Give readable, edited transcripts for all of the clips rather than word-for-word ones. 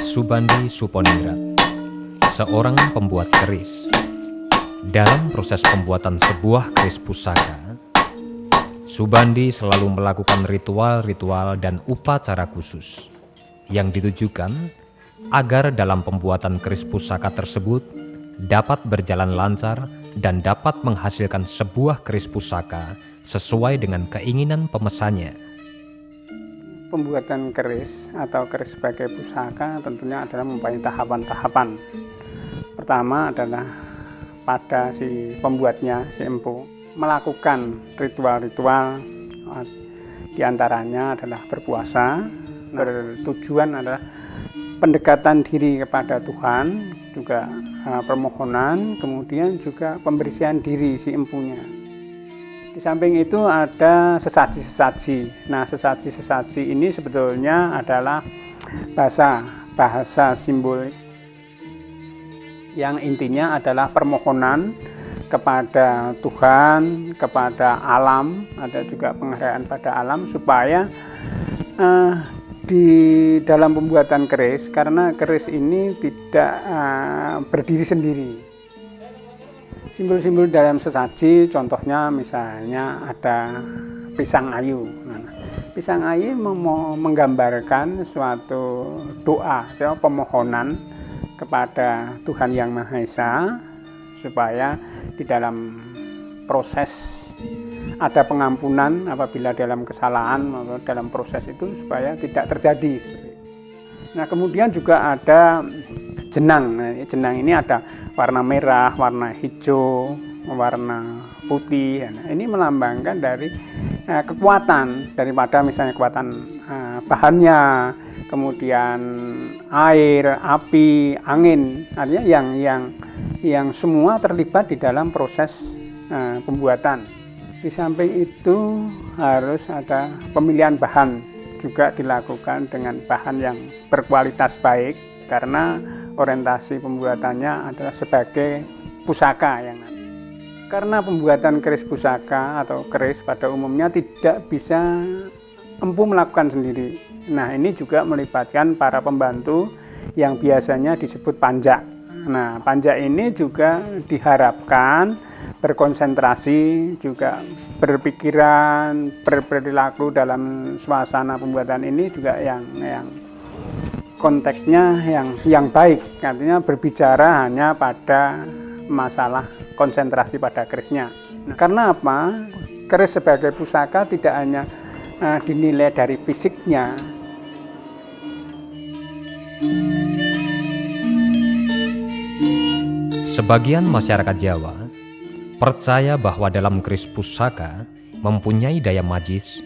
Subandi Suponingrat, seorang pembuat keris. Dalam proses pembuatan sebuah keris pusaka, Subandi selalu melakukan ritual-ritual dan upacara khusus yang ditujukan agar dalam pembuatan keris pusaka tersebut dapat berjalan lancar dan dapat menghasilkan sebuah keris pusaka sesuai dengan keinginan pemesannya. Pembuatan keris atau keris sebagai pusaka tentunya adalah mempunyai tahapan-tahapan. Pertama adalah pada si pembuatnya, si empu, melakukan ritual-ritual, diantaranya adalah berpuasa. Bertujuan adalah pendekatan diri kepada Tuhan, juga permohonan, kemudian juga pembersihan diri si empunya. Di samping itu ada sesaji-sesaji. Nah, sesaji-sesaji ini sebetulnya adalah bahasa simbolik yang intinya adalah permohonan kepada Tuhan, kepada alam, ada juga penghargaan pada alam supaya di dalam pembuatan keris, karena keris ini tidak berdiri sendiri. Simbol-simbol dalam sesaji, contohnya misalnya ada pisang ayu. Nah, pisang ayu menggambarkan suatu doa atau pemohonan kepada Tuhan Yang Maha Esa supaya di dalam proses ada pengampunan apabila dalam kesalahan atau dalam proses itu supaya tidak terjadi. Nah, kemudian juga ada jenang. Nah, jenang ini ada warna merah, warna hijau, warna putih. Nah, ini melambangkan dari kekuatan daripada misalnya kekuatan bahannya, kemudian air, api, angin. Artinya yang semua terlibat di dalam proses pembuatan. Di samping itu harus ada pemilihan bahan juga dilakukan dengan bahan yang berkualitas baik karena orientasi pembuatannya adalah sebagai pusaka yang karena pembuatan keris pusaka atau keris pada umumnya tidak bisa empu melakukan sendiri. Nah, ini juga melibatkan para pembantu yang biasanya disebut panjak. Nah, panjak ini juga diharapkan berkonsentrasi, juga berpikiran, berperilaku dalam suasana pembuatan ini juga yang konteksnya yang baik, artinya berbicara hanya pada masalah konsentrasi pada kerisnya. Nah, karena apa? Keris sebagai pusaka tidak hanya dinilai dari fisiknya. Sebagian masyarakat Jawa percaya bahwa dalam keris pusaka mempunyai daya magis,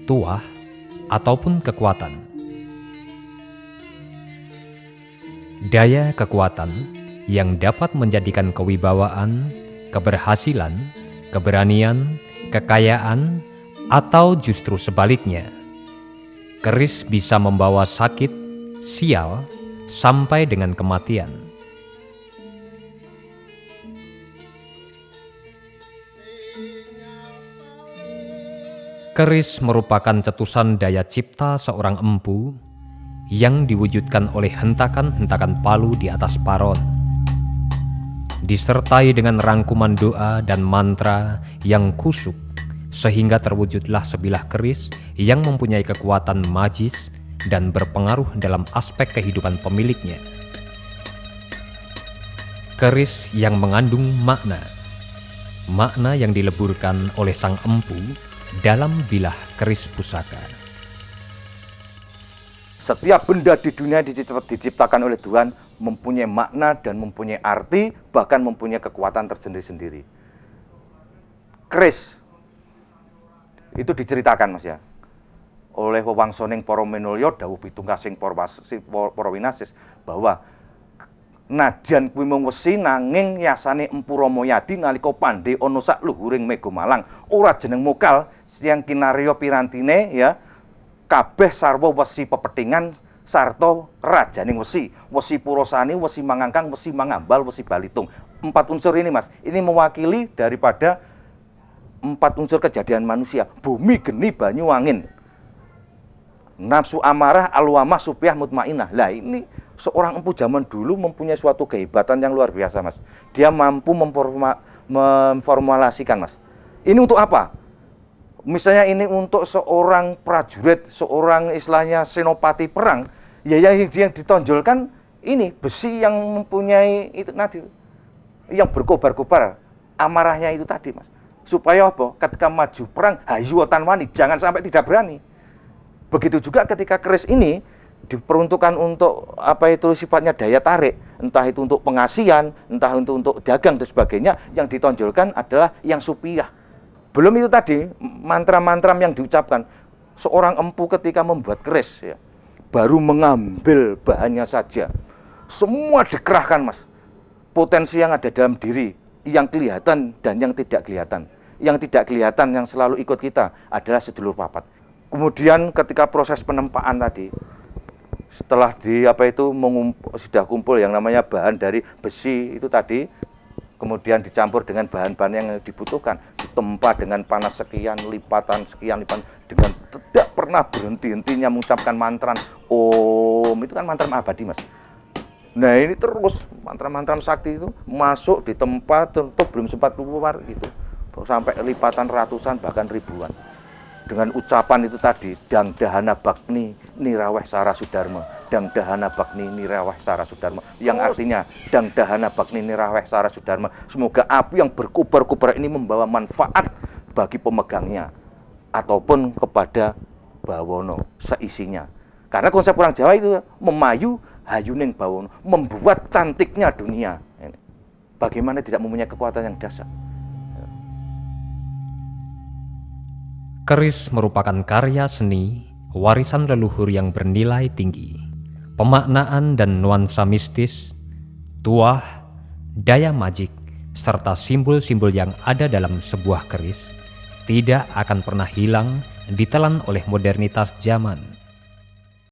tuah, ataupun kekuatan. Daya kekuatan yang dapat menjadikan kewibawaan, keberhasilan, keberanian, kekayaan, atau justru sebaliknya. Keris bisa membawa sakit, sial, sampai dengan kematian. Keris merupakan cetusan daya cipta seorang empu yang diwujudkan oleh hentakan-hentakan palu di atas paron, disertai dengan rangkuman doa dan mantra yang kusyuk, sehingga terwujudlah sebilah keris yang mempunyai kekuatan magis dan berpengaruh dalam aspek kehidupan pemiliknya. Keris yang mengandung makna yang dileburkan oleh sang empu dalam bilah keris pusaka. Setiap benda di dunia diciptakan oleh Tuhan mempunyai makna dan mempunyai arti, bahkan mempunyai kekuatan tersendiri-sendiri. Keris itu diceritakan, Mas ya, oleh wewangsoning para minulya dawuh pitungkasing para winasis bahwa nadyan kuwi mung wesi nanging yasane Empu Ramayadi nalika pandhe ana sak luhuring Mega Malang ora jeneng mokal yang kinarya pirantine ya kabeh sarwa wesi pepethingan sarta rajaning wesi, wesi Purasani, wesi Mangangkang, wesi Mangambal, wesi Balitung. 4 unsur ini, Mas, ini mewakili daripada 4 unsur kejadian manusia, bumi, geni, banyu, angin. Nafsu amarah, alwamah, supiah, mutmainah. Lah ini seorang empu zaman dulu mempunyai suatu kehebatan yang luar biasa, Mas. Dia mampu memformulasikan, Mas. Ini untuk apa? Misalnya ini untuk seorang prajurit, seorang istilahnya senopati perang, ya yang ditonjolkan ini besi yang mempunyai itu tadi, yang berkobar-kobar amarahnya itu tadi, Mas. Supaya apa? Ketika maju perang, hayu tanwani, jangan sampai tidak berani. Begitu juga ketika keris ini diperuntukkan untuk apa itu sifatnya daya tarik, entah itu untuk pengasihan, entah untuk dagang dan sebagainya, yang ditonjolkan adalah yang supiah. Belum itu tadi, mantra-mantra yang diucapkan. Seorang empu ketika membuat keris, ya, baru mengambil bahannya saja, semua dikerahkan, Mas. Potensi yang ada dalam diri, yang kelihatan dan yang tidak kelihatan. Yang tidak kelihatan yang selalu ikut kita adalah sedulur papat. Kemudian ketika proses penempaan tadi, setelah sudah kumpul yang namanya bahan dari besi itu tadi, kemudian dicampur dengan bahan-bahan yang dibutuhkan, ditempa dengan panas sekian, lipatan sekian, dengan tidak pernah berhenti-hentinya mengucapkan mantra Om, itu kan mantra abadi, Mas. Nah ini terus mantra-mantra sakti itu masuk di tempat tertutup, belum sempat keluar gitu, sampai lipatan ratusan bahkan ribuan. Dengan ucapan itu tadi, Dang Dahana Bakni Niraweh Sara Sudarma, Dang Dahana Bakni Niraweh Sara Sudarma, yang artinya Dang Dahana Bakni Niraweh Sara Sudarma, semoga api yang berkobar-kobar ini membawa manfaat bagi pemegangnya ataupun kepada bawono seisinya. Karena konsep orang Jawa itu memayu hayuning bawono, membuat cantiknya dunia. Bagaimana tidak mempunyai kekuatan yang dahsyat. Keris merupakan karya seni, warisan leluhur yang bernilai tinggi. Pemaknaan dan nuansa mistis, tuah, daya magik, serta simbol-simbol yang ada dalam sebuah keris tidak akan pernah hilang ditelan oleh modernitas zaman.